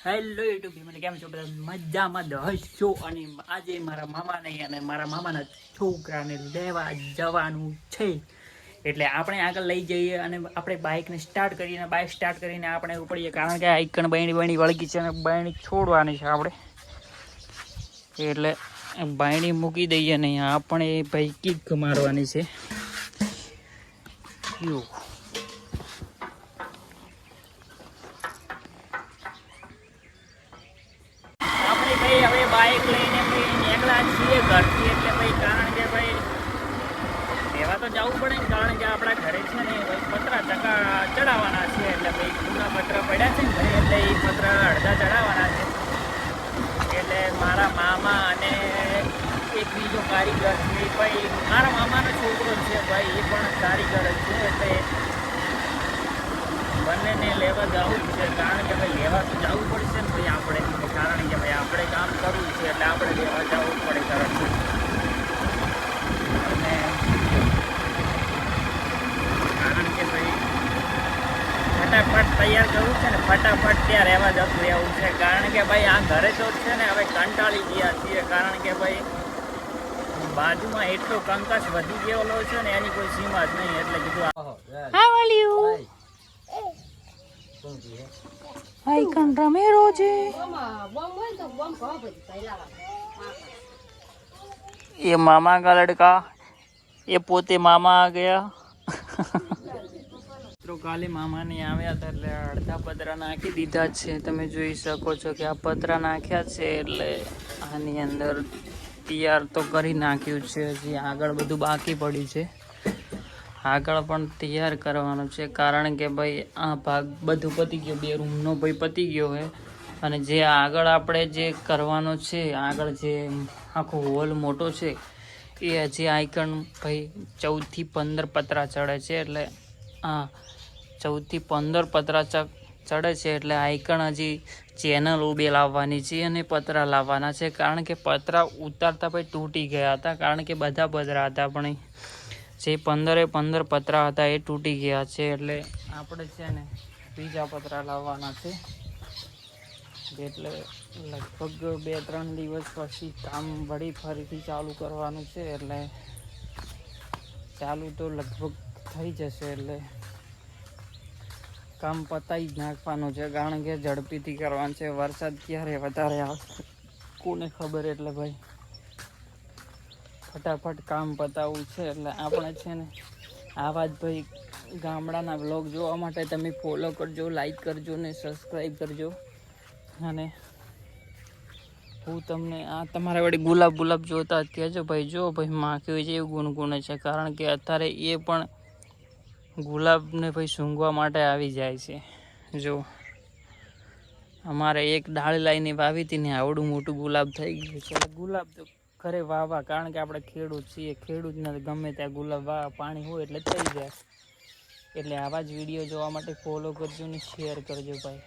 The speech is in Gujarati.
હેલો યુટ્યુબ ફેમિલી, કેમ છો બધા? મજામાં હશો. અને આજે મારા મામાને અને મારા મામાના છોકરાને લેવા જવાનું છે, એટલે આપણે આગળ લઈ જઈએ અને આપણે બાઇકને સ્ટાર્ટ કરીને આપણે ઉપડીએ, કારણ કે આઈકણ બહેણી વળગી છે અને બહેણી છોડવાની છે આપણે, એટલે બહેણી મૂકી દઈએ નહીં. આપણે ભાઈ કિક મારવાની છે. હવે બાઇક લઈને નીકળ્યા છીએ ઘરથી, એટલે ભાઈ કારણ કે ભાઈ લેવા તો જવું પડે ને, કારણ કે આપણા ઘરે છે ને પતરા ચડાવવાના છે, એટલે ભાઈ જૂના પતરા પડ્યા છે ને ઘરે, એટલે એ પતરા અડધા ચડાવવાના છે. એટલે મારા મામા અને એક બીજો કારીગર છે, ભાઈ મારા મામાનો છોકરો છે ભાઈ, એ પણ કારીગર જ છે, એટલે બંનેને લેવા જવું જ છે. કારણ કે ભાઈ લેવા તો જવું પડશે ને ભાઈ આપણે, કારણ કે ભાઈ આપણે કામ કરવું છે એટલે આપણે લેવા જવું પડે તરત. અને કારણ કે ભાઈ ફટાફટ તૈયાર કરવું છે ને, ફટાફટ ત્યાં રહેવા જતું રહેવું છે, કારણ કે ભાઈ આ ઘરે તો છે ને હવે કંટાળી ગયા છીએ, કારણ કે ભાઈ બાજુમાં એટલો કંકાસ વધી ગયેલો છે ને એની કોઈ સીમા જ નહીં. એટલે કીધું આઈકન રમેરો છે. એ મામા કા લડકા, એ પોતે મામા આ ગયા. કાલે મામા ને આવ્યા હતા એટલે અડધા પતરા નાખી દીધા છે. તમે જોઈ શકો છો કે આ પતરા નાખ્યા છે, એટલે આની અંદર તૈયાર તો કરી નાખ્યું છે. હજી આગળ બધું બાકી પડ્યું છે, આગળ પણ તૈયાર કરવાનું છે, કારણ કે ભાઈ આ ભાગ બધું પતી ગયો, 2 રૂમનો ભાઈ પતી ગયો હોય. અને જે આગળ આપણે જે કરવાનો છે, આગળ જે આખો હોલ મોટો છે, એ હજી આઈકણ ભાઈ 14 થી 15 પતરા ચડે છે, એટલે આ 14 થી 15 પતરા ચડે છે, એટલે આઈકણ હજી ચેનલ ઉભી લાવવાની છે અને પતરા લાવવાના છે, કારણ કે પતરા ઉતારતા ભાઈ તૂટી ગયા હતા, કારણ કે બધા પતરા હતા પણ જે 15 પતરા હતા એ તૂટી ગયા છે. એટલે આપણે છે ને બીજા પતરા લાવવાના છે, એટલે લગભગ 2-3 દિવસ પછી કામ વળી ફરીથી ચાલુ કરવાનું છે. એટલે ચાલુ તો લગભગ થઈ જશે, એટલે કામ પતાવી જ નાખવાનું છે, કારણ કે ઝડપીથી કરવાનું છે. વરસાદ ક્યારે વધારે આવશે કોને ખબર, એટલે ભાઈ ફટાફટ કામ પતાવવું છે. એટલે આપણે છે ને આવા જ ભાઈ ગામડાના વ્લોગ જોવા માટે તમે ફોલો કરજો, લાઈક કરજો ને સબસ્ક્રાઈબ કરજો. અને હું તમને આ તમારા વળી ગુલાબ જોતા જ કહેજો ભાઈ, જો ભાઈ માખ્યું છે એવું ગુણગુણે છે, કારણ કે અત્યારે એ પણ ગુલાબને ભાઈ સૂંઘવા માટે આવી જાય છે. જો અમારે એક ડાળ લાઈને વાવી હતી ને આવડું મોટું ગુલાબ થઈ ગયું છે. ગુલાબ તો ઘરે વાવવા, કારણ કે આપણે ખેડૂત છીએ, ખેડૂતને ગમે ત્યાં ગુલાબ વાવવા પાણી હોય એટલે થઈ જાય. એટલે આવા જ વિડીયો જોવા માટે ફોલો કરજો ને શેર કરજો ભાઈ.